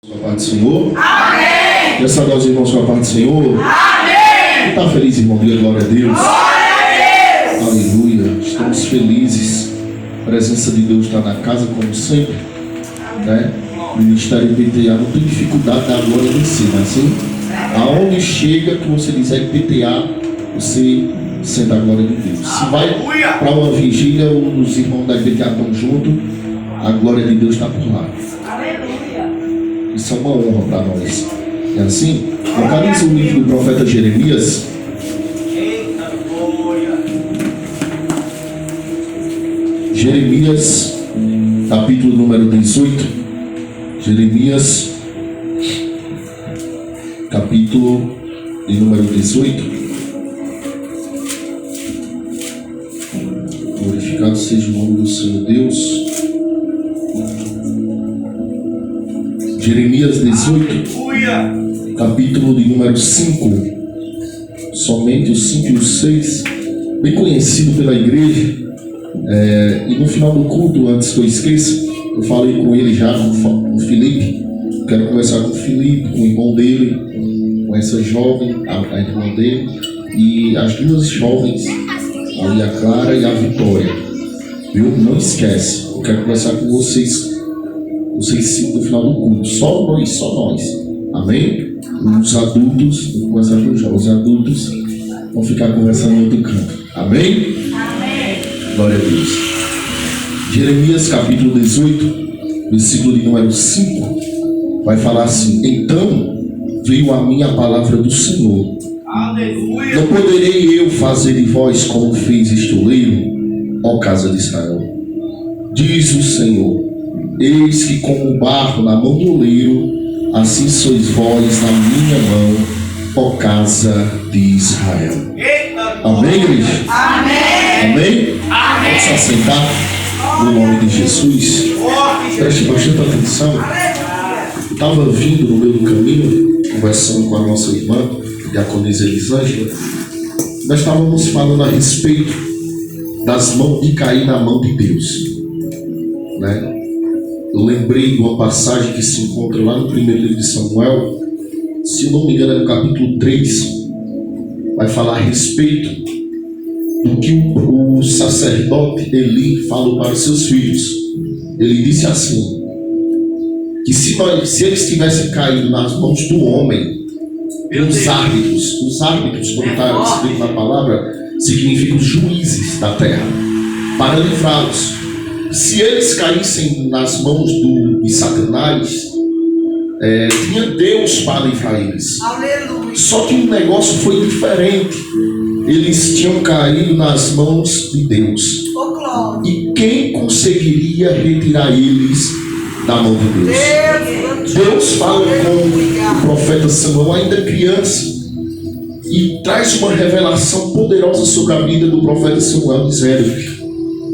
Com a paz do Senhor. Amém. Quer saudar os irmãos com a paz do Senhor? Amém. Está feliz, irmão? Diga glória a Deus. Glória a Deus. Aleluia. Estamos felizes. A presença de Deus está na casa, como sempre. Né? O Ministério PTA não tem dificuldade da glória vencer, mas sim, aonde chega que você diz PTA, você sente a glória de Deus. Se vai para uma vigília, os irmãos da PTA estão juntos, a glória de Deus está por lá. Isso é uma honra para nós. É assim? Localiza o livro do profeta Jeremias. Jeremias, capítulo número 18. Jeremias, capítulo de número 18. Glorificado seja o nome do Senhor Deus. Jeremias 18, capítulo de número 5, somente o 5 e o 6, bem conhecido pela igreja. E no final do culto, antes que eu esqueça, eu falei com ele já, com o Felipe. Quero conversar com o Felipe, com o irmão dele, com essa jovem, a irmã dele, e as duas jovens, ali a Clara e a Vitória. Viu? Não esquece, eu quero conversar com vocês. Vocês cinco no final do culto, só nós, amém? Os adultos, vou conversar com os adultos vão ficar conversando em outro canto, amém? Amém. Glória a Deus. Jeremias capítulo 18, versículo de número 5, vai falar assim: então veio a mim a palavra do Senhor. Aleluia. Não poderei eu fazer de vós como fez estoleiro, ó casa de Israel? Diz o Senhor: eis que como barro na mão do oleiro, assim sois vós na minha mão, ó casa de Israel. Amém, igreja? Amém. Amém? Pode se assentar no nome de Jesus. Preste bastante atenção. Eu estava vindo no meio do caminho, conversando com a nossa irmã, Diaconisa Elisângela. Nós estávamos falando a respeito das mãos de cair na mão de Deus, né? Eu lembrei de uma passagem que se encontra lá no primeiro livro de Samuel, se eu não me engano é no capítulo 3, vai falar a respeito do que o sacerdote Eli falou para os seus filhos. Ele disse assim, que se eles tivessem caído nas mãos do homem, os árbitros, quando está escrito na palavra, significa os juízes da terra, para livrá-los. Se eles caíssem nas mãos de Satanás, tinha Deus para livrar eles. Aleluia. Só que o negócio foi diferente. Eles tinham caído nas mãos de Deus. Oh, glória. E quem conseguiria retirar eles da mão de Deus? Deus fala com o profeta Samuel, ainda criança, e traz uma revelação poderosa sobre a vida do profeta Samuel, dizendo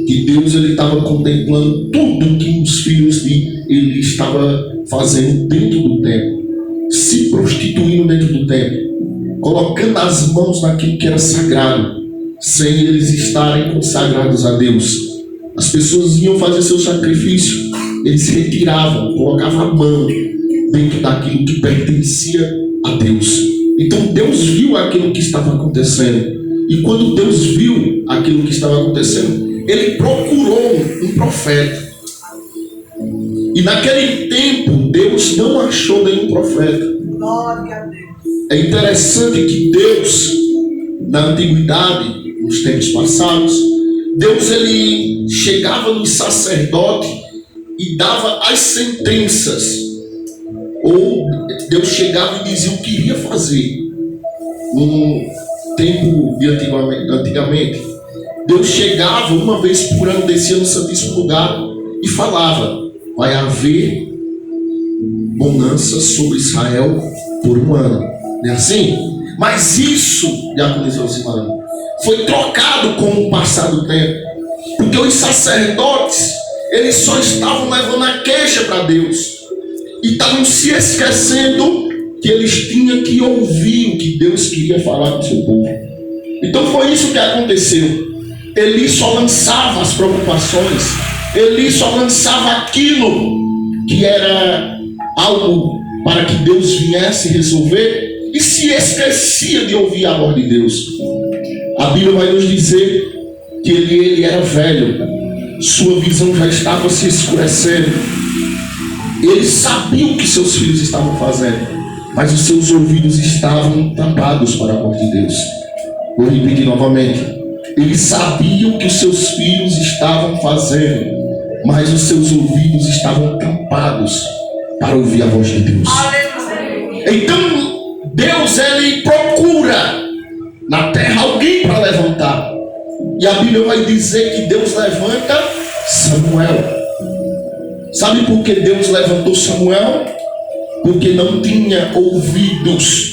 que Deus estava contemplando tudo que os filhos de Eli estavam fazendo dentro do templo, se prostituindo dentro do templo, colocando as mãos naquilo que era sagrado, sem eles estarem consagrados a Deus. As pessoas iam fazer seu sacrifício, eles retiravam, colocavam a mão dentro daquilo que pertencia a Deus. Então Deus viu aquilo que estava acontecendo, e quando Deus viu aquilo que estava acontecendo, ele procurou um profeta. E naquele tempo Deus não achou nenhum profeta. Glória a Deus. É interessante que Deus, na antiguidade, nos tempos passados, Deus ele chegava no sacerdote e dava as sentenças. Ou Deus chegava e dizia o que iria fazer. No tempo de antigamente, Deus chegava uma vez por ano, descia no Santíssimo Lugar e falava: vai haver bonança sobre Israel por um ano. Não é assim? Mas isso, Diaconisa Rosimara, foi trocado com o passar do tempo, porque os sacerdotes eles só estavam levando a queixa para Deus e estavam se esquecendo que eles tinham que ouvir o que Deus queria falar com o seu povo. Então foi isso que aconteceu. Eli só lançava as preocupações, Eli só lançava aquilo que era algo para que Deus viesse resolver e se esquecia de ouvir a voz de Deus. A Bíblia vai nos dizer que ele era velho, sua visão já estava se escurecendo. Ele sabia o que seus filhos estavam fazendo, mas os seus ouvidos estavam tampados para a voz de Deus. Vou repetir novamente. Ele sabia o que os seus filhos estavam fazendo, mas os seus ouvidos estavam tampados para ouvir a voz de Deus. Então Deus, ele procura na terra alguém para levantar. E a Bíblia vai dizer que Deus levanta Samuel. Sabe por que Deus levantou Samuel? Porque não tinha ouvidos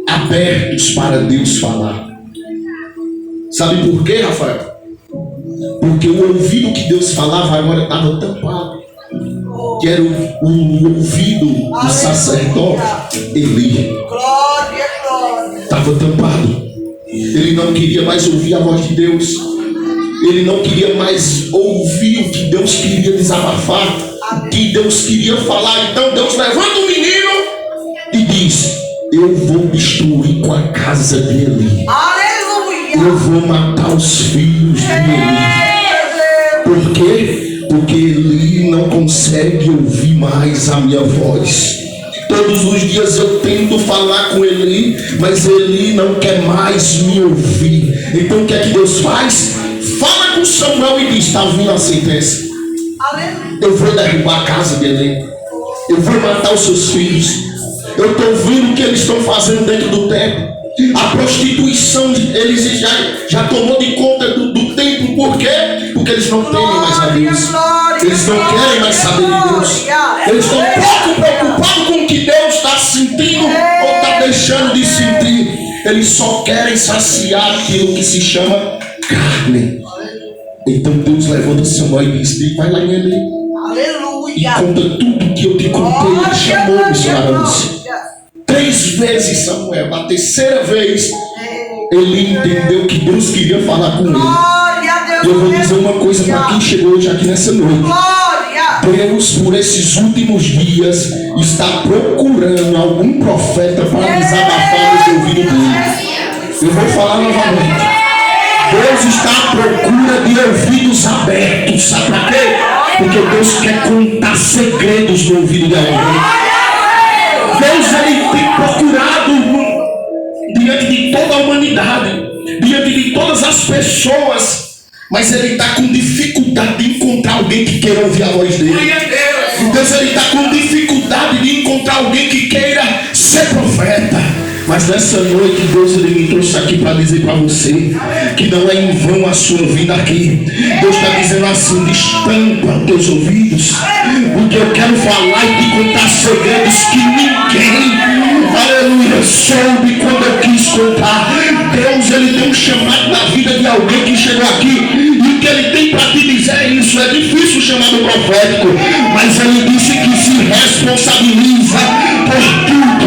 abertos para Deus falar. Sabe por quê, Rafael? Porque o ouvido que Deus falava agora estava tampado. Que era o ouvido do sacerdote Eli. Estava tampado. Ele não queria mais ouvir a voz de Deus. Ele não queria mais ouvir o que Deus queria desabafar, o que Deus queria falar. Então Deus levanta o menino e diz: eu vou destruir com a casa dele. Eu vou matar os filhos de Eli. Por quê? Porque Eli não consegue ouvir mais a minha voz. Todos os dias eu tento falar com Eli, mas Eli não quer mais me ouvir. Então o que é que Deus faz? Fala com Samuel e diz: está vindo a sentença. Eu vou derrubar a casa de Eli. Eu vou matar os seus filhos. Eu estou vendo o que eles estão fazendo dentro do templo. A prostituição eles já tomou de conta do templo. Por quê? Porque eles não temem mais a Deus. Eles não querem mais saber de Deus. Eles estão pouco preocupados com o que Deus está sentindo ou está deixando de sentir. Eles só querem saciar aquilo que se chama carne. Então Deus levanta Samuel e diz: vai lá em Eli e conta tudo que eu te contei. Ele chamou missionário Lúcia 3 vezes. Samuel, a terceira vez, ele entendeu que Deus queria falar com ele. E eu vou dizer uma coisa para quem chegou hoje aqui nessa noite. Deus, por esses últimos dias, está procurando algum profeta para desabafar no ouvido dele. Eu vou falar novamente. Deus está à procura de ouvidos abertos. Sabe para quê? Porque Deus quer contar segredos no ouvido de alguém. Deus, ele tem procurado diante de toda a humanidade, diante de todas as pessoas, mas ele está com dificuldade de encontrar alguém que queira ouvir a voz dele. Deus, ele está com dificuldade de encontrar alguém que queira ser profeta. Mas nessa noite Deus, ele me trouxe aqui para dizer para você que não é em vão a sua vida aqui. Deus está dizendo assim: destampa os teus ouvidos, porque eu quero falar e te contar segredos que ninguém, aleluia, soube quando eu quis contar. Deus, ele tem um chamado na vida de alguém que chegou aqui, e o que ele tem para te dizer é isso. É difícil chamar do profético, mas ele disse que se responsabiliza por tudo.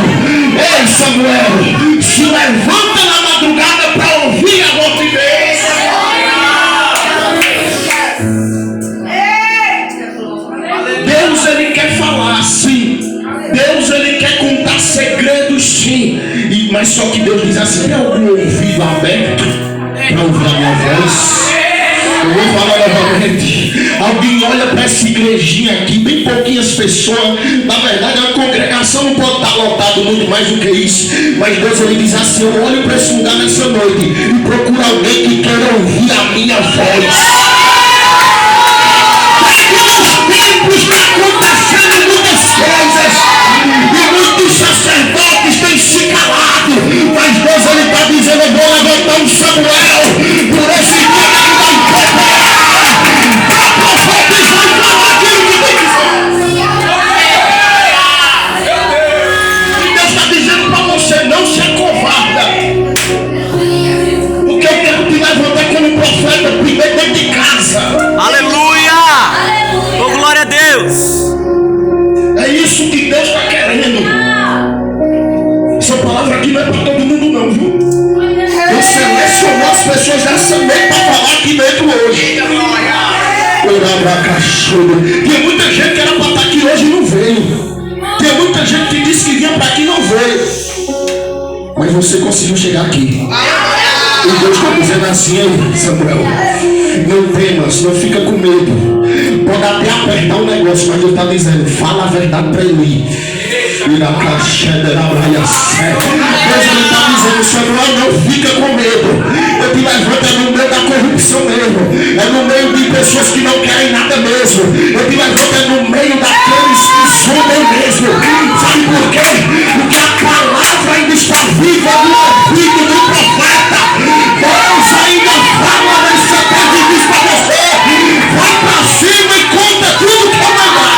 Ei, Samuel, se levanta na madrugada para ouvir a voz de Deus. Deus, ele quer falar, sim. Deus, ele quer contar segredos, sim. Mas só que Deus diz assim: tem algum ouvido aberto para ouvir a minha voz? Eu vou falar novamente. Alguém olha para essa igrejinha aqui, bem pouquinhas pessoas. Na verdade, a congregação não pode estar lotada muito mais do que isso. Mas Deus, ele diz assim: eu olho para esse lugar nessa noite e procuro alguém que queira ouvir a minha voz. Está acontecendo muitas coisas e muitos sacerdotes têm se calado, mas Deus, ele está dizendo: eu vou levantar um Samuel por esse dia que vai preparar para profetizar e falar aquilo que tem que dizer. E Deus está dizendo para você: não se acovarda, porque eu quero te levantar como profeta primeiro dentro de casa. Aleluia! Oh, glória a Deus! É isso que Deus está querendo. Essa palavra aqui não é para todo mundo não, viu? Deus selecionou as pessoas dessa noite para falar aqui dentro hoje. Tem muita gente que era para estar aqui hoje e não veio. muita gente que disse que vinha para aqui não veio. Mas você conseguiu chegar aqui. E Deus está dizendo assim, aí, Samuel, não temas, não fica com medo. Pode até apertar o negócio, mas Deus está dizendo, fala a verdade para ele. Deus está dizendo, Samuel, não fica com medo. Eu te levanto é no meio da corrupção mesmo. É no meio de pessoas que não querem nada mesmo. Eu te levanto é no meio daqueles que somem mesmo. Sabe por quê? Porque a palavra ainda está viva no ouvido do profeta. Deus ainda fala nessa terra e diz para você, vai para cima e conta tudo que eu mandar.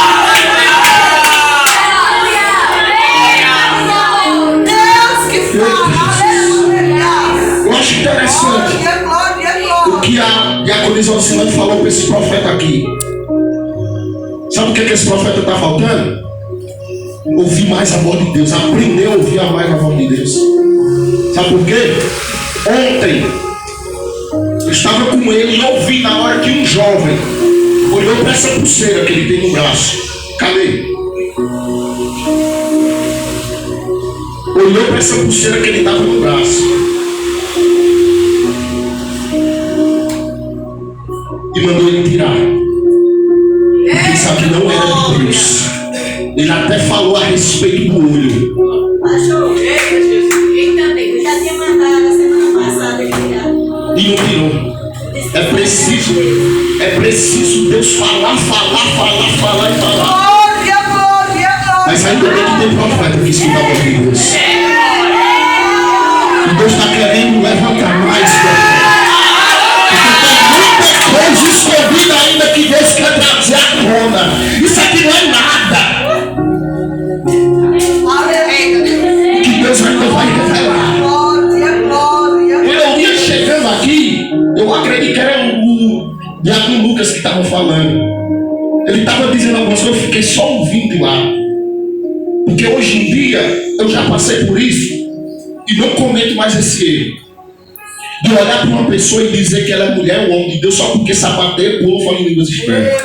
Eu acho interessante o que a diaconisa Alcinante falou para esse profeta aqui. Sabe o que esse profeta está faltando? Ouvir mais a voz de Deus, aprender a ouvir mais a voz de Deus. Sabe por quê? Ontem eu estava com ele e ouvi na hora que um jovem olhou para essa pulseira que ele tem no braço. Cadê? Olhou para essa pulseira que ele estava no braço e mandou ele tirar. Porque sabe que não era de Deus. Ele até falou a respeito do olho. Eu já tinha mandado a semana passada. E não tirou. É preciso Deus falar e falar. Mas ainda bem que tem profeta que escuta a voz de Deus. E Deus está querendo levantar mais porque tem muita coisa escondida ainda que Deus quer trazer à tona. Isso aqui não é nada. Que Deus ainda vai revelar. Quando eu ia chegando aqui, eu acredito que era o diácono Lucas que estava falando. Ele estava dizendo algumas coisas, eu fiquei só ouvindo lá. Porque hoje em dia eu já passei por isso e não cometo mais esse erro de olhar para uma pessoa e dizer que ela é mulher ou homem de Deus só porque sapateia, pula, fala em línguas estranhas.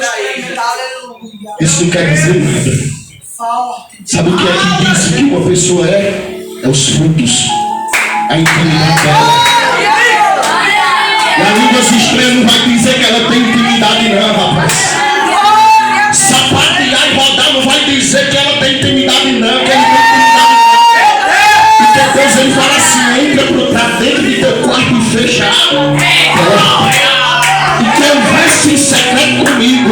Isso não quer dizer nada. Sabe o que é que diz que uma pessoa é? É os frutos, a intimidade dela. E a línguas estranhas não vai dizer que ela tem intimidade não, rapaz. Sapatear e rodar não vai dizer que ela tem intimidade não, que ele tem intimidade não. Porque Deus ele fala assim, entra para dentro de teu quarto e fecha a porta. E conversa em secreto comigo.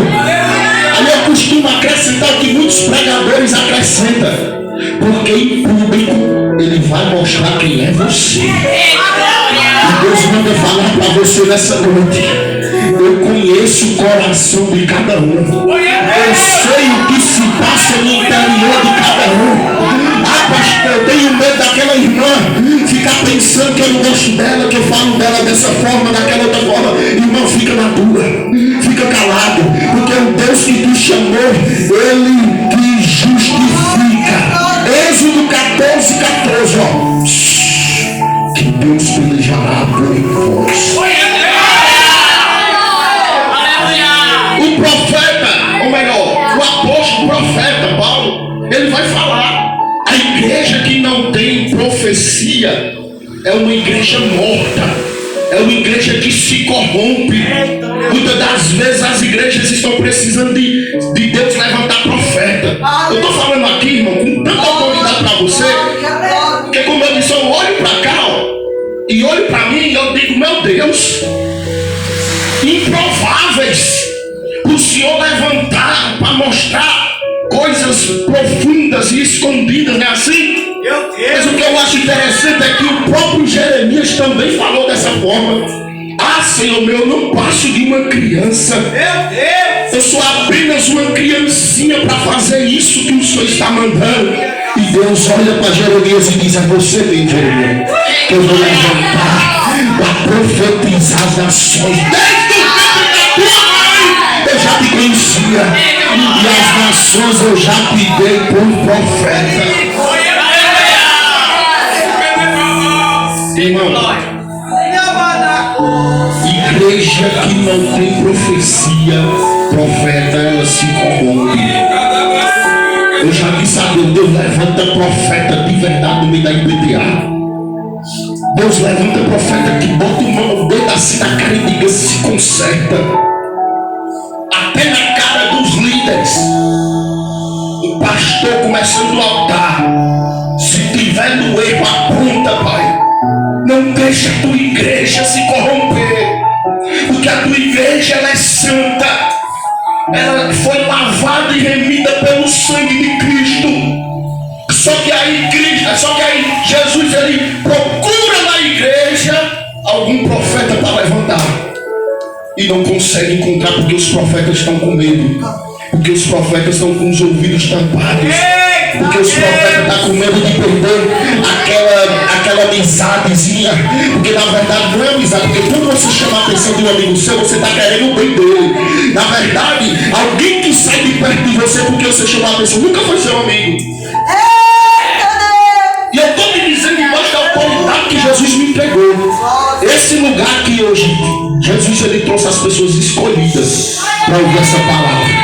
Aí eu costumo acrescentar o que muitos pregadores acrescentam. Porque em público ele vai mostrar quem é você. E Deus manda falar para você nessa noite. Eu conheço o coração de cada um. Eu sei o que se passa no interior de cada um. Ah, pastor, eu tenho medo daquela irmã ficar pensando que eu não gosto dela, que eu falo dela dessa forma, daquela outra forma. Irmão, fica na tua. Fica calado. Porque o Deus que te chamou, ele te justifica. Êxodo 14, ó. Que Deus pelejará por vós. O profeta, ou melhor, o apóstolo profeta Paulo, ele vai falar: a igreja que não tem profecia é uma igreja morta, é uma igreja que se corrompe. Muitas das vezes as igrejas estão precisando de Deus levantar profeta. Eu estou falando aqui, irmão, com tanta autoridade para você, porque como eu disse, eu olho para cá, ó, e olho para mim e eu digo, meu Deus, improváveis o Senhor levantar para mostrar coisas profundas e escondidas, não é assim? Mas o que eu acho interessante é que o próprio Jeremias também falou dessa forma. Ah, Senhor meu, eu não passo de uma criança. Eu sou apenas uma criancinha para fazer isso que o Senhor está mandando. E Deus olha para Jeremias e diz: é você mesmo, Jeremias, que eu vou levantar para profetizar as nações. Desde o tempo da tua mãe eu já te conhecia, e as nações eu já te dei por profeta. Irmão, igreja que não tem profecia, profeta, ela se corrompe. Eu já disse a Deus, Deus levanta profeta de verdade no meio da IPTA. Deus levanta profeta que bota o dedo assim na cara e diga, se conserta. Até na cara dos líderes. O pastor começando no altar. Se tiver no erro, aponta, Pai. Não deixa a tua igreja se corromper. Porque a tua igreja, ela é santa. Ela foi lavada e remida pelo sangue de Cristo. Só que aí Jesus, ele procura na igreja algum profeta para levantar. E não consegue encontrar porque os profetas estão com medo. Porque os profetas estão com os ouvidos tampados. Porque os profetas estão com medo de perder aquela amizadezinha. Porque na verdade não é amizade. Porque quando você chama a atenção de um amigo seu, você está querendo o bem dele. Na verdade, alguém que sai de perto de você porque você chamou a atenção nunca foi seu amigo. E eu estou me dizendo embaixo da autoridade que Jesus me entregou. Esse lugar aqui hoje, Jesus, ele trouxe as pessoas escolhidas para ouvir essa palavra.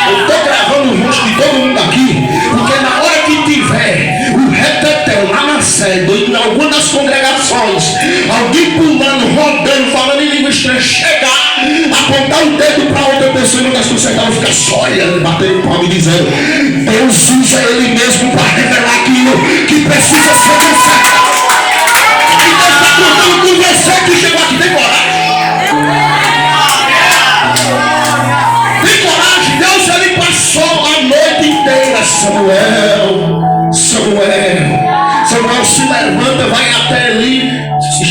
Eu estou gravando o rosto de todo mundo aqui, porque na hora que tiver o retetel lá na sede, ou em alguma das congregações, alguém pulando, rodando, falando em língua estranha, chegar, apontar o dedo para outra pessoa e não das pessoas vão ficar só olhando, batendo palma e dizendo, Deus usa ele mesmo para revelar aquilo que precisa ser consertado. E Deus está contando com você que chegou aqui, tem coragem. Tem coragem, Deus ele passou a noite inteira. Samuel se levanta, vai até ali.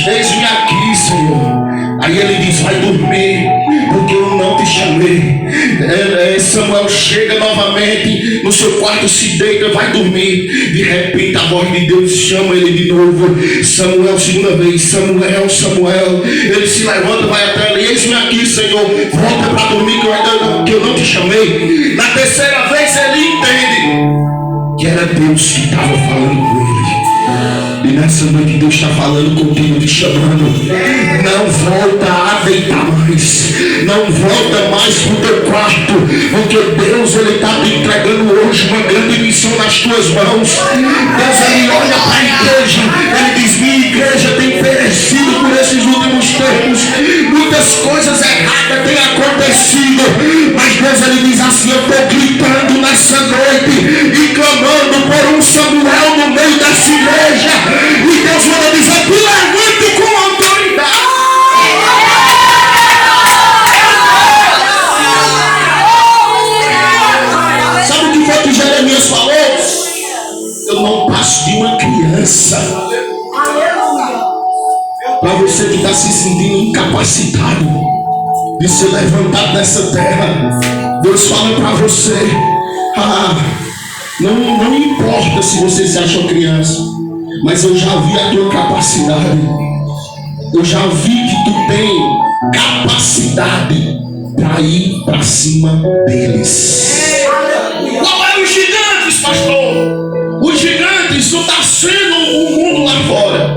Eis-me aqui, Senhor. Aí ele diz, vai dormir, porque eu não te chamei. Samuel chega novamente no seu quarto, se deita, vai dormir. De repente a voz de Deus chama ele de novo. Samuel, segunda vez, Samuel. Ele se levanta, vai até ali. Eis-me aqui, Senhor. Volta para dormir que eu não te chamei. Na terceira vez ele entende que era Deus que estava falando com ele. E nessa noite Deus está falando contigo, te chamando. Não volta a deitar mais. Não volta mais para o teu quarto. Porque Deus ele está te entregando hoje uma grande missão nas tuas mãos. Deus ele olha para a igreja. Ele diz, minha igreja tem perecido por esses últimos tempos. Muitas coisas erradas têm acontecido. Mas Deus ele diz assim, eu estou gritando nessa noite e clamando por um Samuel no meio dessa igreja. E Deus manda dizer, te levante com autoridade. Sabe o que foi que Jeremias falou? Eu não passo de uma criança. Para você que está se sentindo incapacitado de ser levantado nessa terra, Deus fala para você, não importa se você se achou criança, mas eu já vi a tua capacidade. Eu já vi que tu tem capacidade para ir para cima deles. Qual é os gigantes, pastor? Os gigantes não está sendo o mundo lá fora.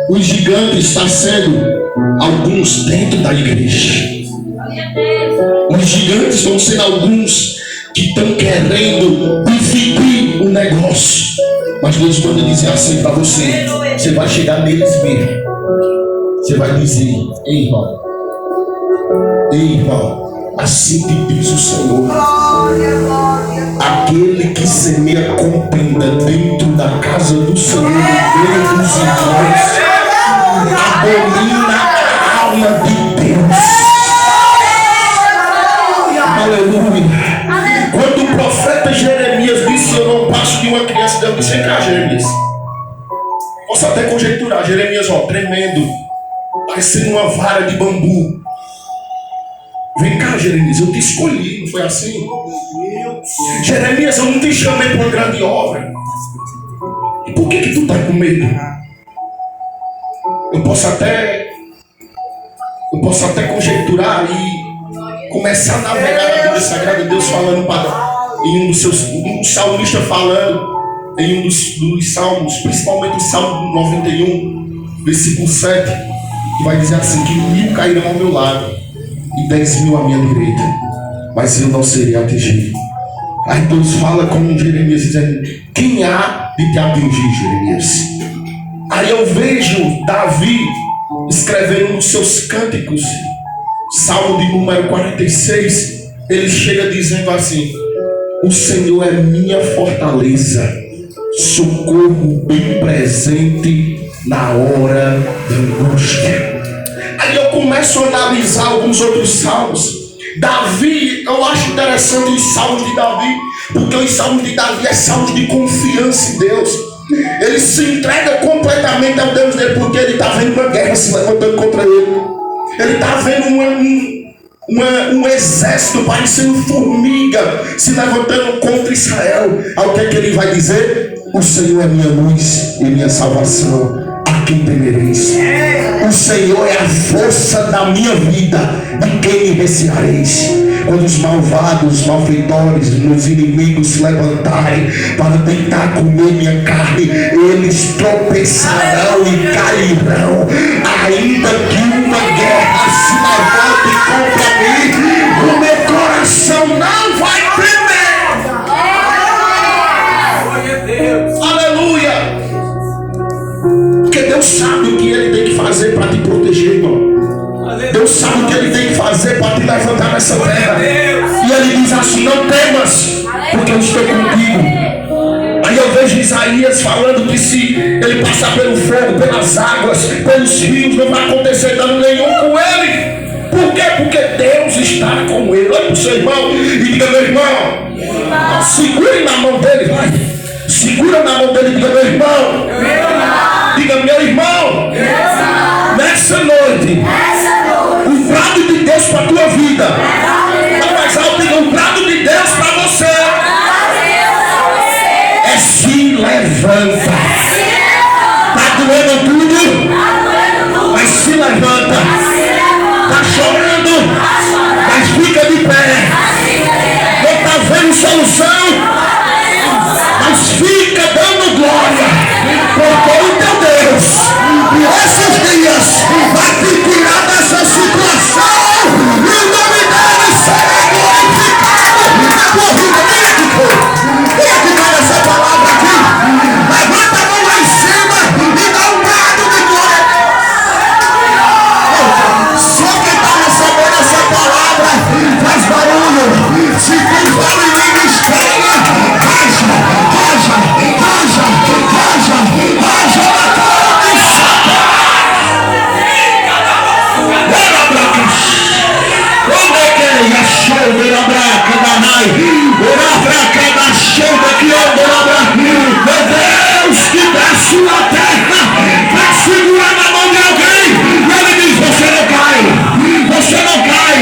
Os gigantes estão sendo alguns dentro da igreja. Os gigantes vão ser alguns que estão querendo dividir o negócio. Mas Deus manda dizer assim para você. Você vai chegar neles mesmo. Você vai dizer, ei irmão, assim que diz o Senhor, aquele que semeia contenda dentro da casa do Senhor, no meio dos irmãos, abomina a alma de Deus. Aleluia. Quando o profeta Jeremias disse, eu não passo de uma criança, Deus disse, vem cá, Jeremias. Posso até conjecturar, Jeremias, tremendo, parecendo uma vara de bambu. Vem cá, Jeremias, eu te escolhi, não foi assim? Jeremias, eu não te chamei para uma grande obra. E por que tu está com medo? Eu posso até conjecturar e começar a navegar na Bíblia Sagrada, Deus falando em um salmista falando em um dos salmos, principalmente o Salmo 91, versículo 7, que vai dizer assim, que 1000 cairão ao meu lado e 10.000 à minha direita, mas eu não serei atingido. Aí Deus fala com Jeremias dizendo: quem há de te atingir, Jeremias? Aí eu vejo Davi escrevendo nos seus cânticos, Salmo de número 46, ele chega dizendo assim: o Senhor é minha fortaleza, socorro bem presente na hora da angústia. Aí eu começo a analisar alguns outros salmos. Davi, eu acho interessante os salmos de Davi, porque os salmos de Davi é salmos de confiança em Deus. Ele se entrega completamente ao Deus dele, porque ele está vendo uma guerra se levantando contra ele. Ele está vendo um exército parecendo formiga se levantando contra Israel. Ao que é que ele vai dizer? O Senhor é minha luz e minha salvação, a quem temereis? O Senhor é a força da minha vida, de quem me receareis? Quando os malvados, os malfeitores, meus inimigos se levantarem para tentar comer minha carne, eles tropeçarão e cairão. Ainda que uma guerra se levante contra mim, o meu coração não vai tremer. Aleluia! Porque Deus sabe o que Ele tem que fazer para te proteger, irmão. Deus sabe o que Ele tem que fazer para te levantar nessa terra. E Ele diz assim: não temas, porque eu estou contigo. Aí eu vejo Isaías falando que se ele passar pelo fogo, pelas águas, pelos rios, não vai acontecer dano nenhum com ele. Por quê? Porque Deus está com ele. Olha para o seu irmão e diga: meu irmão, segure na mão dele, vai. Segura na mão dele e diga: meu irmão. Diga: meu irmão. Nessa noite, o brado de Deus para a tua vida. Não mais alto, diga: o brado de Deus para você é se levanta. Está doendo tudo, mas se levanta. Está chorando, mas fica de pé. Não está vendo solução, mas fica dando glória, porque o teu Deus, e esses dias, vai te tirar dessa situação, e o nome dele será glorificado na tua vida. Quem acredita nessa palavra aqui? Levanta a mão lá em cima e dá um brado de glória. Só quem está recebendo essa palavra faz barulho. Se tem fome em mim, estranha, haja na cara de Satanás. Onde é que é? Achou, vira braca, danai. Vira braca, da show daqui, ó, vira braca. Meu Deus, que desce na terra para segurar na mão de alguém. E ele diz: você não cai, você não cai,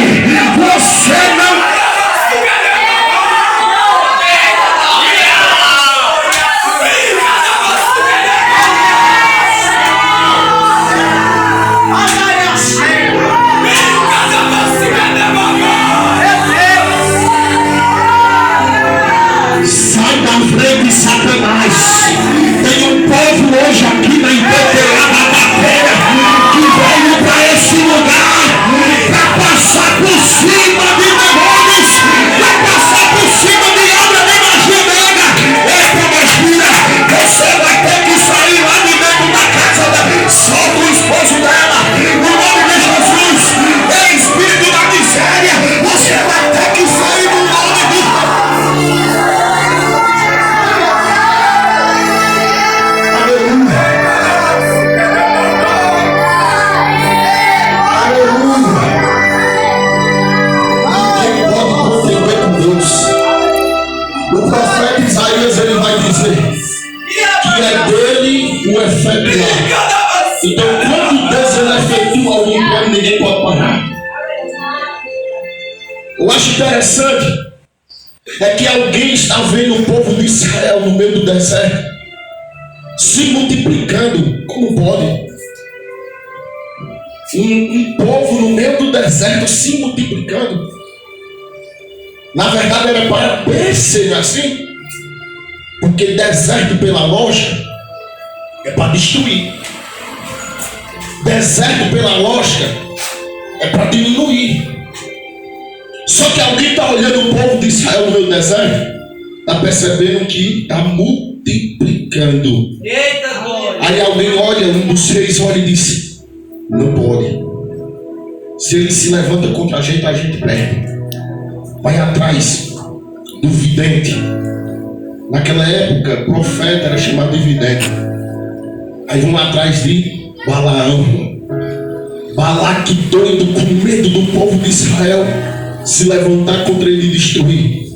você não. Sai da frente, Satanás. Tem um povo hoje aqui na Empoterada da Terra que veio para esse lugar para passar por cima de demônios, para passar por cima de obra de magia negra. Eita, mas filha, você vai ter que sair lá de dentro da casa da... Solta o esposo dela, no nome de Jesus. É espírito da miséria, você vai ter que sair no nome de o profeta Isaías, ele vai dizer que é dele o efetuar. Então, quando Deus ele efetua algum plano, ninguém pode parar. Eu acho interessante é que alguém está vendo o povo de Israel no meio do deserto se multiplicando. Como pode? Um povo no meio do deserto se multiplicando. Na verdade era para perecer, não é assim? Porque deserto, pela lógica, é para destruir. Deserto, pela lógica, é para diminuir. Só que alguém está olhando o povo de Israel no meio do deserto Está percebendo que está multiplicando. Eita, glória. Aí alguém olha, um dos reis olha e diz: não pode. Se ele se levanta contra a gente perde. Vai atrás do vidente. Naquela época, profeta era chamado de vidente. Aí vão atrás de Balaão. Balaque doido, com medo do povo de Israel se levantar contra ele e destruir.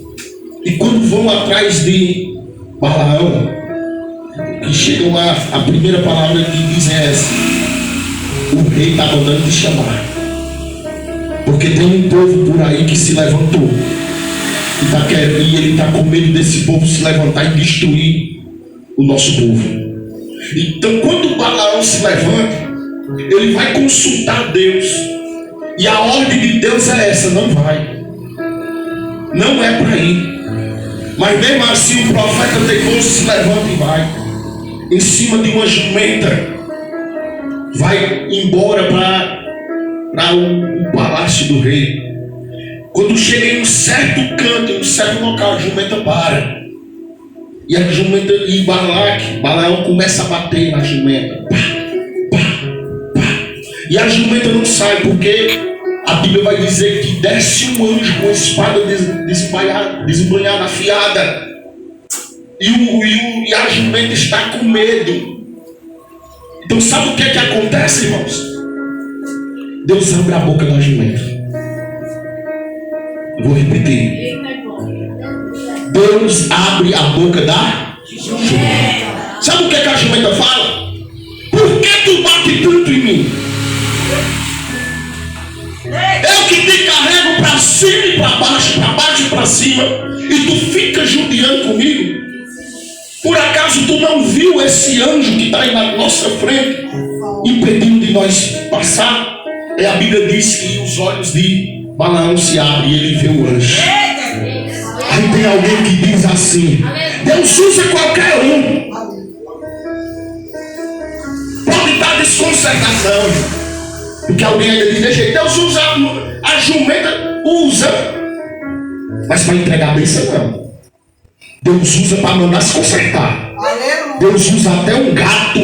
E quando vão atrás de Balaão, que chegam lá, a primeira palavra que dizem é essa: o rei está mandando te chamar, porque tem um povo por aí que se levantou e ele está com medo desse povo se levantar e destruir o nosso povo. Então quando Balaão se levanta, ele vai consultar Deus, e a ordem de Deus é essa: não vai, não é para ir. Mas mesmo assim o profeta teimoso se levanta e vai em cima de uma jumenta, vai embora para o palácio do rei. Quando chega em um certo canto, em um certo local, a jumenta para. E a jumenta, e Balaão começa a bater na jumenta. Pá, pá, pá. E a jumenta não sai, porque a Bíblia vai dizer que desce um anjo com a espada desembanhada, afiada. E a jumenta está com medo. Então sabe o que é que acontece, irmãos? Deus abre a boca da jumenta. Vou repetir. Deus abre a boca da jumenta. Sabe o que é que a jumenta fala? Por que tu bate tanto em mim? Eu que te carrego para cima e para baixo e para cima, e tu fica judiando comigo? Por acaso tu não viu esse anjo que está aí na nossa frente, impedindo de nós passar? A Bíblia diz que os olhos de Balaão se abrem e ele vê o anjo. Aí tem alguém que diz assim: Deus usa qualquer um. Pode estar desconcertação, porque alguém ainda diz: Deus usa a jumenta, usa, mas para entregar a bênção não. Deus usa para mandar se consertar. Deus usa até um gato,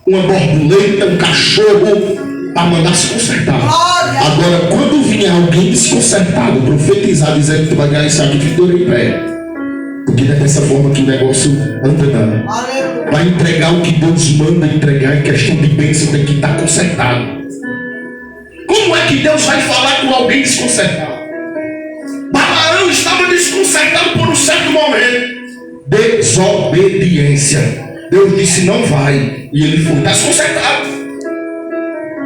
uma borboleta, um cachorro para mandar se consertar. Agora, quando vier alguém desconcertado, profetizar, dizendo que tu vai ganhar isso aqui, fica em pé. Porque não é dessa forma que o negócio anda não. Vai entregar o que Deus manda entregar em questão de bênção, tem que estar consertado. Como é que Deus vai falar com alguém desconcertado? Balaão estava desconcertado por um certo momento. Desobediência. Deus disse: não vai. E ele foi, está desconcertado.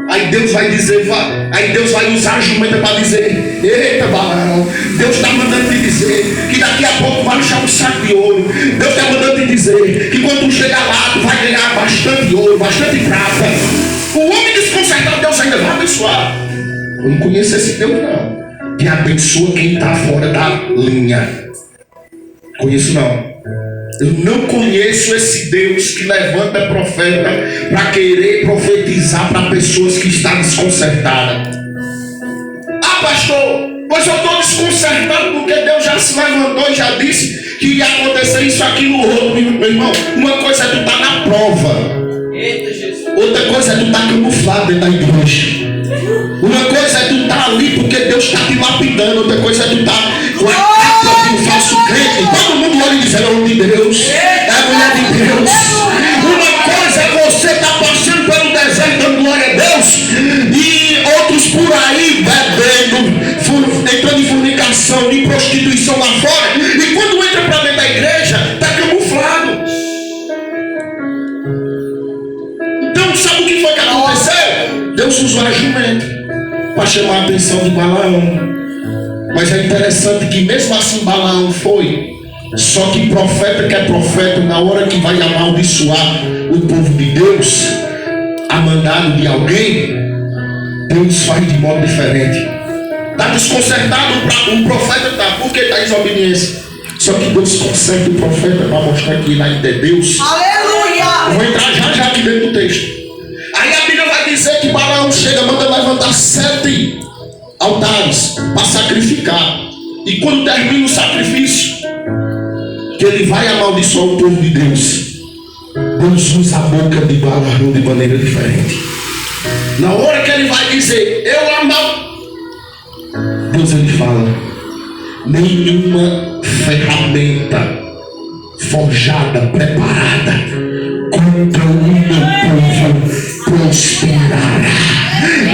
Aí Deus vai dizer, aí Deus vai usar a jumenta para dizer: eita, Balaão, Deus está mandando te dizer que daqui a pouco vai achar um saco de ouro. Deus está mandando te dizer que quando tu chegar lá, tu vai ganhar bastante ouro, bastante prata. O homem desconcertado, Deus ainda vai abençoar. Eu não conheço esse Deus não, que abençoa quem está fora da linha. Conheço não. Eu não conheço esse Deus que levanta profeta para querer profetizar para pessoas que estão desconcertadas. Ah, pastor, pois eu estou desconcertado porque Deus já se levantou e já disse que ia acontecer isso aqui no outro. Meu irmão, uma coisa é tu estar na prova. Eita, Jesus. Outra coisa é tu estar camuflado dentro da igreja. Uma coisa é tu estar ali porque Deus está te lapidando. Outra coisa é tu estar com a capa de um falso crente. Todo mundo olha e diz: é o homem de Deus, é a mulher de Deus. Uma coisa é você estar passando pelo deserto dando glória a Deus, e outros por aí bebendo, entrando em fornicação, em prostituição lá fora. E quando entra para dentro da igreja, está camuflado. Então sabe o que foi que aconteceu? Deus usou a jumenta para chamar a atenção de Balaão. Mas é interessante que mesmo assim Balaão foi. Só que profeta que é profeta, na hora que vai amaldiçoar o povo de Deus, a mandado de alguém, Deus faz de modo diferente. Está desconcertado o profeta, está, porque está em desobediência. Só que Deus conserta o profeta para mostrar que ele ainda é Deus. Aleluia! Eu vou entrar já aqui dentro do texto. Aí a Bíblia vai dizer que Balaão chega, manda levantar 7 altares para sacrificar. E quando termina o sacrifício, que ele vai amaldiçoar o povo de Deus, Deus usa a boca de Balaão de maneira diferente. Na hora que ele vai dizer, eu amaldiçoo, Deus ele fala, nenhuma ferramenta forjada, preparada contra o meu povo prosperará.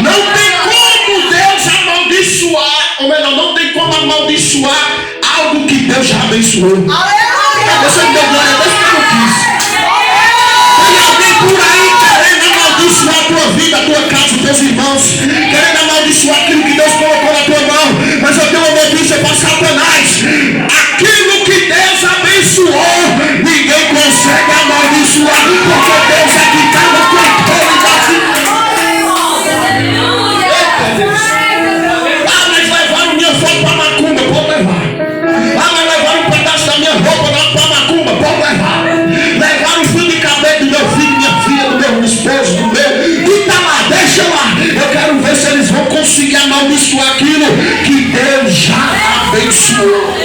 Não tem como Deus amaldiçoar, ou melhor, não tem como amaldiçoar algo que Deus já abençoou. Você me deu glória a Deus que eu não quis. Tem alguém por aí querendo amaldiçoar a tua vida, a tua casa, os teus irmãos, querendo amaldiçoar aquilo que Deus colocou na tua mão. Mas eu tenho uma notícia para Satanás: aquilo que Deus abençoou, ninguém consegue amaldiçoar, porque Deus é que está no controle da vida. Ah, mas levaram minha foto para macumba, pode levar. Ah, mas levaram um pedaço da minha roupa para macumba, pode levar. Levaram o fio de cabelo do meu filho, minha filha, do meu esposo, do meu. E tá lá, deixa lá. Eu quero ver se eles vão conseguir amaldiçoar aquilo que Deus já abençoou.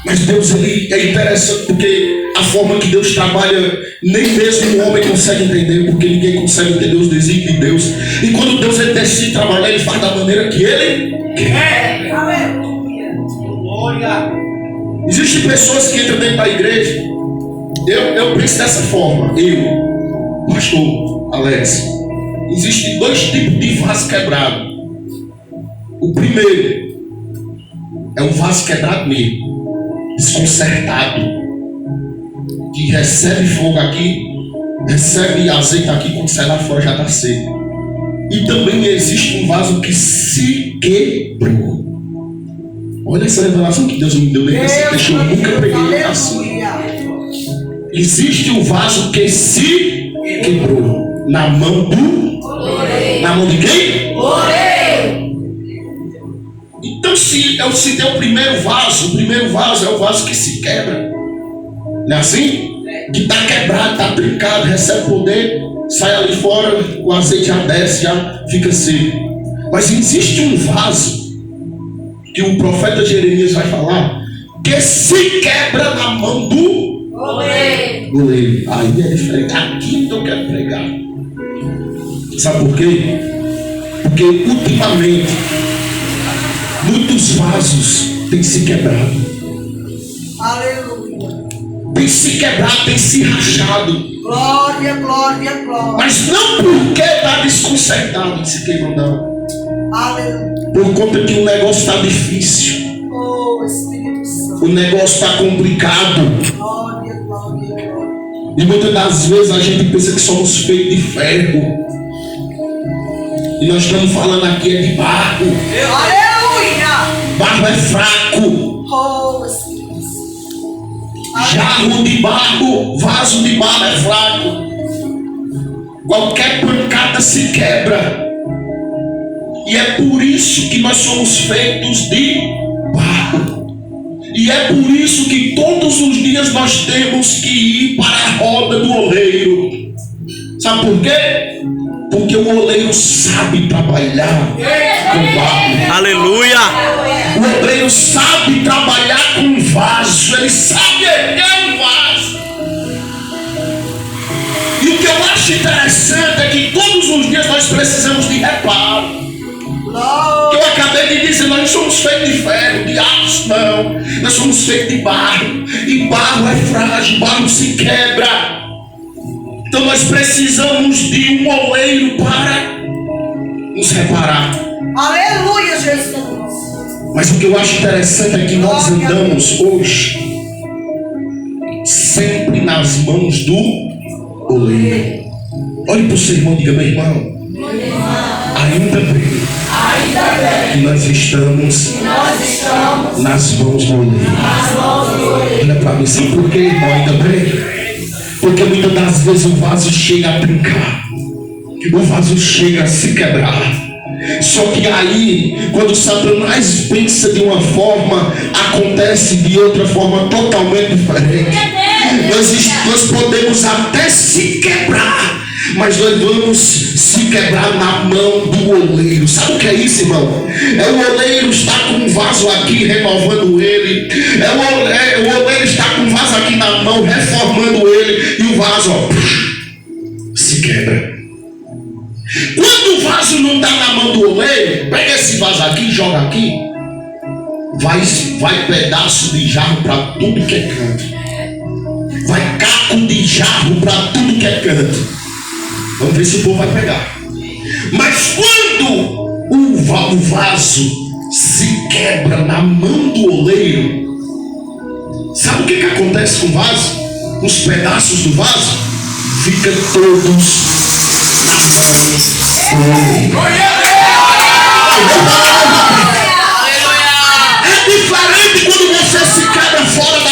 Mas Deus, ele é interessante porque a forma que Deus trabalha, nem mesmo o homem consegue entender, porque ninguém consegue entender os desígnios de Deus. E quando Deus ele decide trabalhar, ele faz da maneira que ele quer. Existem pessoas que entram dentro da igreja. Eu penso dessa forma. Pastor Alex, existem dois tipos de vaso quebrado. O primeiro é um vaso quebrado mesmo, desconcertado, que recebe fogo aqui, recebe azeite aqui, quando sai lá fora já está seco. E também existe um vaso que se quebrou. Olha essa revelação que Deus me deu nesse texto, eu nunca peguei assim. Existe um vaso que se quebrou na mão do oleiro. Na mão de quem? Oleiro. Então se eu citei o primeiro vaso é o vaso que se quebra. Não é assim? Que está quebrado, está trincado, recebe poder, sai ali fora, o azeite já desce, já fica seco. Mas existe um vaso que o profeta Jeremias vai falar, que se quebra na mão do oleiro. Aí é diferente. Aqui que eu quero pregar. Sabe por quê? Porque ultimamente muitos vasos têm se quebrado. Aleluia. Tem se quebrado, tem se rachado. Glória, glória, glória. Mas não porque está desconcertado que se quebrou, não. Aleluia. Por conta que o negócio está difícil. Oh, Espírito Santo. O negócio está complicado. Glória, glória, glória. E muitas das vezes a gente pensa que somos feitos de ferro. E nós estamos falando aqui é de barro. Aleluia. Barro é fraco. Oh, Espírito Santo. Jarro de barro, vaso de barro é fraco. Qualquer pancada se quebra. E é por isso que nós somos feitos de barro. E é por isso que todos os dias nós temos que ir para a roda do oleiro. Sabe por quê? Porque o oleiro sabe trabalhar com barro. Aleluia! O oleiro sabe trabalhar com vaso. Ele sabe erguer um vaso. E o que eu acho interessante é que todos os dias nós precisamos de reparo. Que eu acabei de dizer, nós não somos feitos de ferro, de aço, não. Nós somos feitos de barro. E barro é frágil, barro se quebra. Então nós precisamos de um oleiro para nos reparar. Aleluia, Jesus. Mas o que eu acho interessante é que nós andamos hoje sempre nas mãos do oleiro. Olhe para o seu irmão e diga, meu irmão, ainda bem que nós estamos nas mãos do oleiro. Olha para mim, sabe por quê, irmão? Ainda bem? Porque muitas das vezes o vaso chega a trincar, o vaso chega a se quebrar. Só que aí, quando Satanás pensa de uma forma, acontece de outra forma totalmente diferente. Nós podemos até se quebrar, mas nós vamos se quebrar na mão do oleiro. Sabe o que é isso, irmão? É o oleiro está com um vaso aqui, renovando ele. O oleiro está com um vaso aqui na mão, reformando ele. E o vaso, se quebra. Quando o vaso não está na mão do oleiro, pega esse vaso aqui e joga aqui. Vai pedaço de jarro para tudo que é canto. Vai caco de jarro para tudo que é canto. Vamos ver se o povo vai pegar. Mas quando o vaso se quebra na mão do oleiro, sabe o que acontece com o vaso? Os pedaços do vaso ficam todos na mão. É diferente quando você se quebra fora da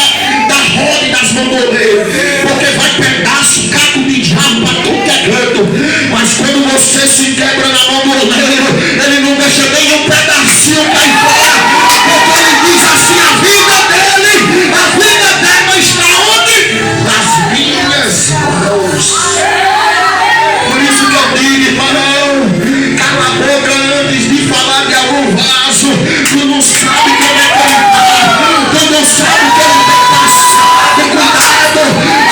roda e das mãos do oleiro, porque vai pedaço, caco de jarro para tudo que é canto. Mas quando você se quebra na mão do oleiro, ele não deixa nem um pedacinho cair fora, porque ele diz assim: a vida dela está onde? Nas minhas mãos. Por isso que eu digo, irmão, cala a boca antes de falar de algum vaso. Tu não sabe como é que ele está, tu não sabe o que ele tem passado. Cuidado,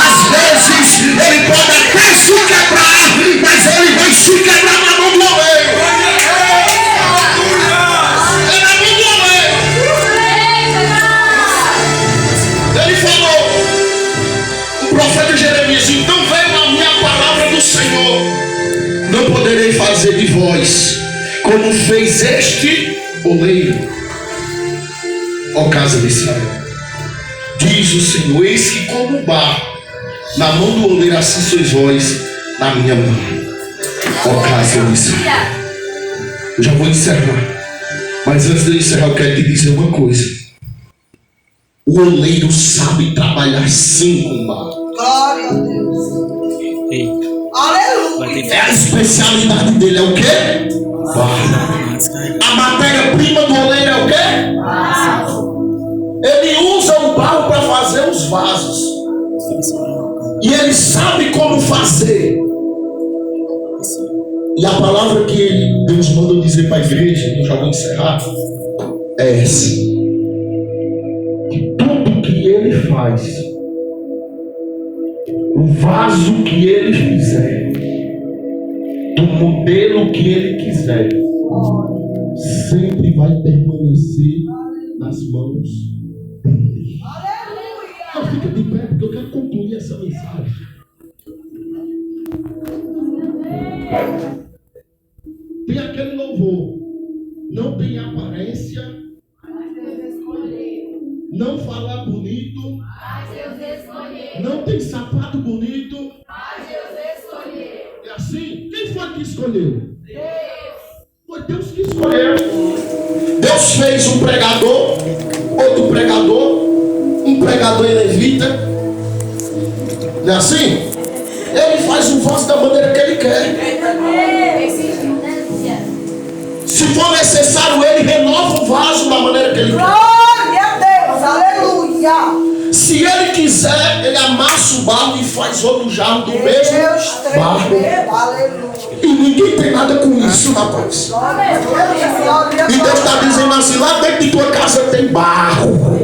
às vezes ele pode até se quebrar, mas ele vai se quebrar na mão do oleiro. É na mão do oleiro. Ele falou, o profeta Jeremias: então veio a minha palavra do Senhor, não poderei fazer de vós como fez este oleiro, ó casa de Israel. Diz o Senhor: eis que como barro na mão do oleiro, assim sois vós na minha mão, ó casa de Israel. Eu já vou encerrar, mas antes de eu encerrar eu quero te dizer uma coisa: o oleiro sabe trabalhar sim com barro. Glória a Deus. Aleluia. É a especialidade dele, é o quê? Barro. A matéria-prima do oleiro é o quê? Barro. Ele usa o barro para fazer os vasos. E ele sabe como fazer. E a palavra que Deus mandou dizer para a igreja, eu já vou encerrar, é essa: que tudo que ele faz, o vaso que ele fizer, do modelo que ele quiser, sempre vai permanecer nas mãos dele. Não, fica de pé, porque eu quero concluir essa mensagem. Tem aquele louvor: não tem aparência, não falar bonito, não tem sapato bonito, é assim? Quem foi que escolheu? Foi Deus que escolheu. Deus fez um pregador, outro pregador, um pregador e levita. Não é assim? Ele faz o vaso da maneira que ele quer. Se for necessário, ele renova o vaso da maneira que ele quer. Glória a Deus. Aleluia. Se ele quiser, ele amassa o barro e faz outro jarro do mesmo barro. Aleluia. E ninguém tem nada com isso, rapaz. E Deus está dizendo assim: lá dentro de tua casa tem barro.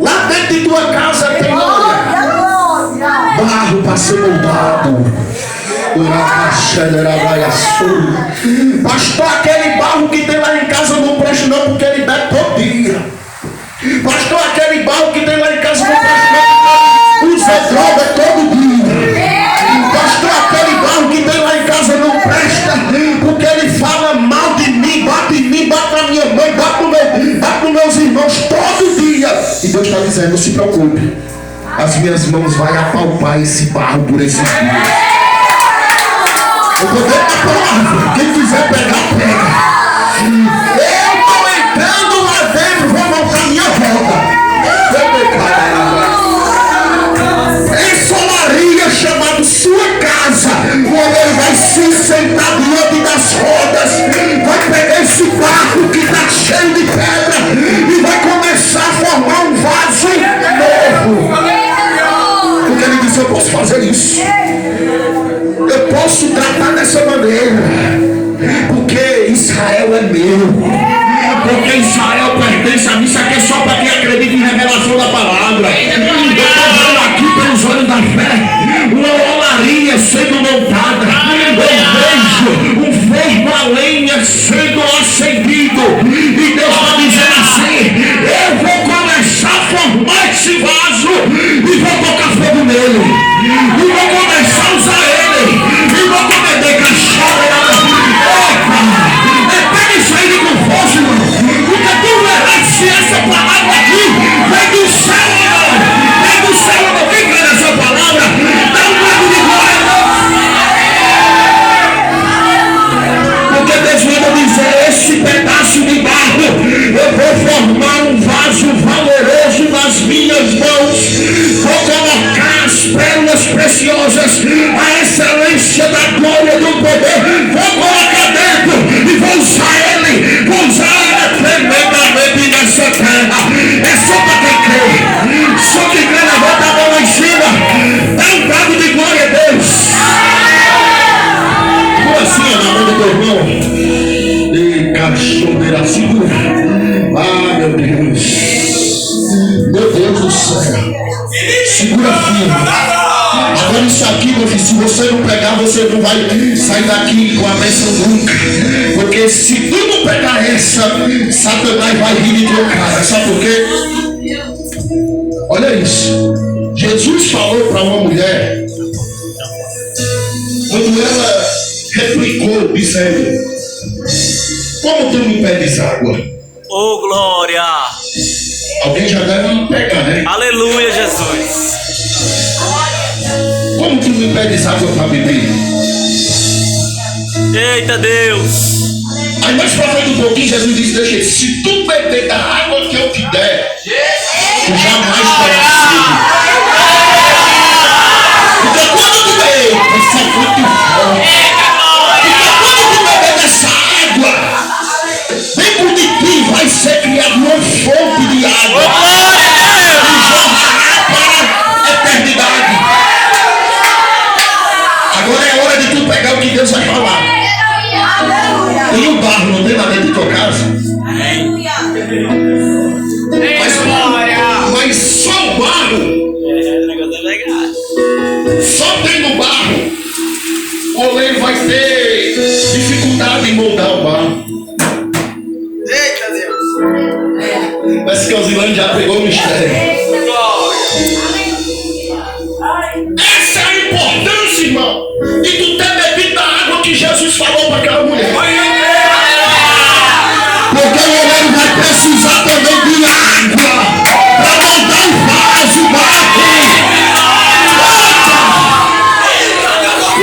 Lá dentro de tua casa tem barro para ser moldado. Pastor, aquele barro que tem lá em casa não presta não, porque ele bebe todo dia. Pastor, aquele barro que tem lá em casa não presta não, porque ele usa droga todo dia. Pastor, aquele barro que tem lá em casa não presta, porque ele fala mal de mim, bate na minha mãe, bate nos meus irmãos todo dia. E Deus está dizendo: não se preocupe, as minhas mãos vão apalpar esse barro por esses dias. Eu vou ver a palavra. Quem quiser pegar, pega. Eu estou entrando lá dentro, vou montar minha roda. Em solaria chamado sua casa, o homem vai se sentar diante das rodas, vai pegar esse barro que está cheio de pedra e vai começar a formar um vaso novo. Porque ele disse: eu posso fazer isso. Eu posso tratar dessa maneira. Porque Israel é meu. Porque Israel pertence a mim. Isso aqui é só para quem acredita em revelação da palavra. Eu estou vendo aqui pelos olhos da fé uma olaria sendo montada. Eu vejo um forno a lenha sendo acendido. E Deus está dizendo assim: eu vou começar a formar esse vaso e vou tocar fogo nele. E vou começar a usar ele. E vou cometer cachorro. Pega isso aí com força, irmão. Porque tu verás se essa palavra aqui vem do céu ou não. Vem do céu ou não. Quem crê nessa palavra? Dá um grito de glória. Porque Deus manda dizer: esse pedaço de barro eu vou formar um vaso valoroso nas minhas mãos. Vou colocar as pérolas preciosas, a excelência da glória do poder. Vou colocar dentro e vou usar ele. Vou usar ele tremendamente nessa terra. É só para quem crê. Só quem crê, levanta a mão lá em cima. Dá um brado de glória a Deus. Como assim, na mão do teu irmão? E cachoeira, segura. Ah, meu Deus. Meu Deus do céu. Segura firme. Agora isso aqui, meu filho, se você não pegar, você não vai sair daqui com a bênção nunca. Porque se tu não pegar essa, Satanás vai rir de tua cara. Sabe por quê? Olha isso. Jesus falou para uma mulher, quando ela replicou, dizendo: como tu me pedes água? Oh, glória! Alguém já deve pegar, né? Aleluia, Jesus! Como tu me pedes água para beber? Eita Deus! Aí mais pra frente um pouquinho, Jesus disse: deixa ele, se tu beber da água que eu te der, tu jamais terás sede. Porque quando tu beber, essa é muito forte. Porque quando tu beber dessa água, dentro de ti vai ser criada uma fonte de água que jorrará para a eternidade. Agora é hora de tu pegar o que Deus vai falar. Tem um barro, não tem lá dentro de tua casa? Mas só o barro. O negócio é legal. Só tendo barro, o oleiro vai ter dificuldade em moldar o barro. Eita Deus! Parece que o Zilane já pegou o mistério. Essa é a importância, irmão, de tu ter bebido da água que Jesus falou para aquela mulher. Porque o oleiro vai precisar também de água para moldar o vaso, o barro.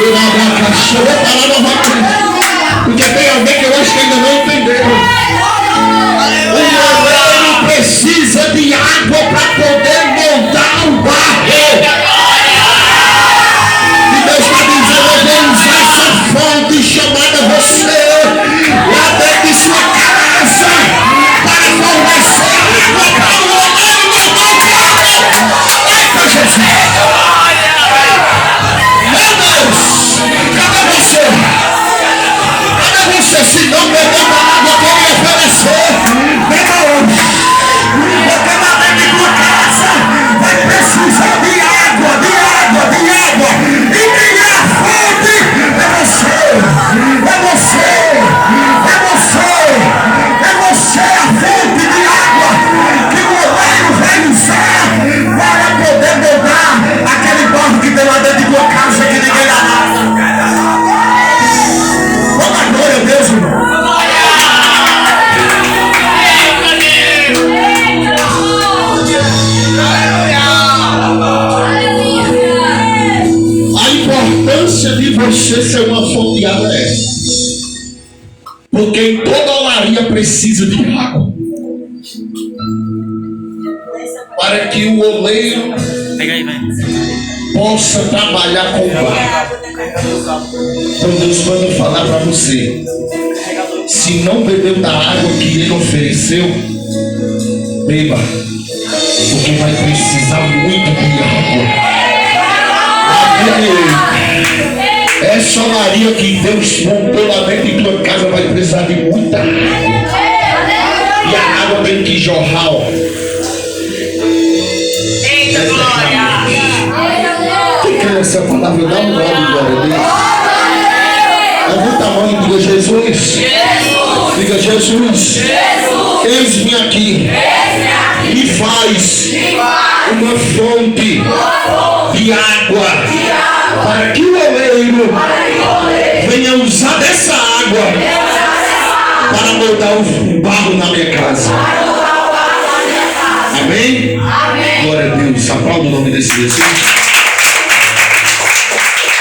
Eu vou parar novamente, porque tem alguém que eu acho que ainda não entendeu. O oleiro precisa de água para poder moldar o barro. E Deus está dizendo: eu vou usar essa fonte chamada você lá dentro de sua casa para fornecer água para o oleiro moldar o barro. Eita Jesus! Meu Deus! Cadê você? Cadê você? Se não beber da água que eu ia oferecer, beba hoje. Porque lá dentro de tua casa vai precisar de água, de água, de água. E quem é a fonte é você. É você. É você. É você a fonte de água que o oleiro vai usar para poder moldar aquele barro que tem lá dentro de tua casa que ninguém dá nada. Vamos dar glória a Deus, irmão. A importância de você ser uma fonte de água é essa. Porque em toda olaria precisa de água. Para que o oleiro Pega aí, vai. possa trabalhar com o barro. Então Deus manda falar para você: se não bebeu da água que ele ofereceu, beba, porque vai precisar muito de água. Essa olaria que Deus montou lá dentro de tua casa vai precisar de muita água. E a água tem que jorrar, ó. Eita, glória! Quem quer essa palavra? Dá um glória a Deus. Levanta a mão e diga: Jesus. Diga: Jesus. Eis-me aqui. Me faz uma fonte de água para que o oleiro venha usar dessa água para moldar o barro na minha casa. Amém? Glória a Deus. Aplauda o nome desse Jesus.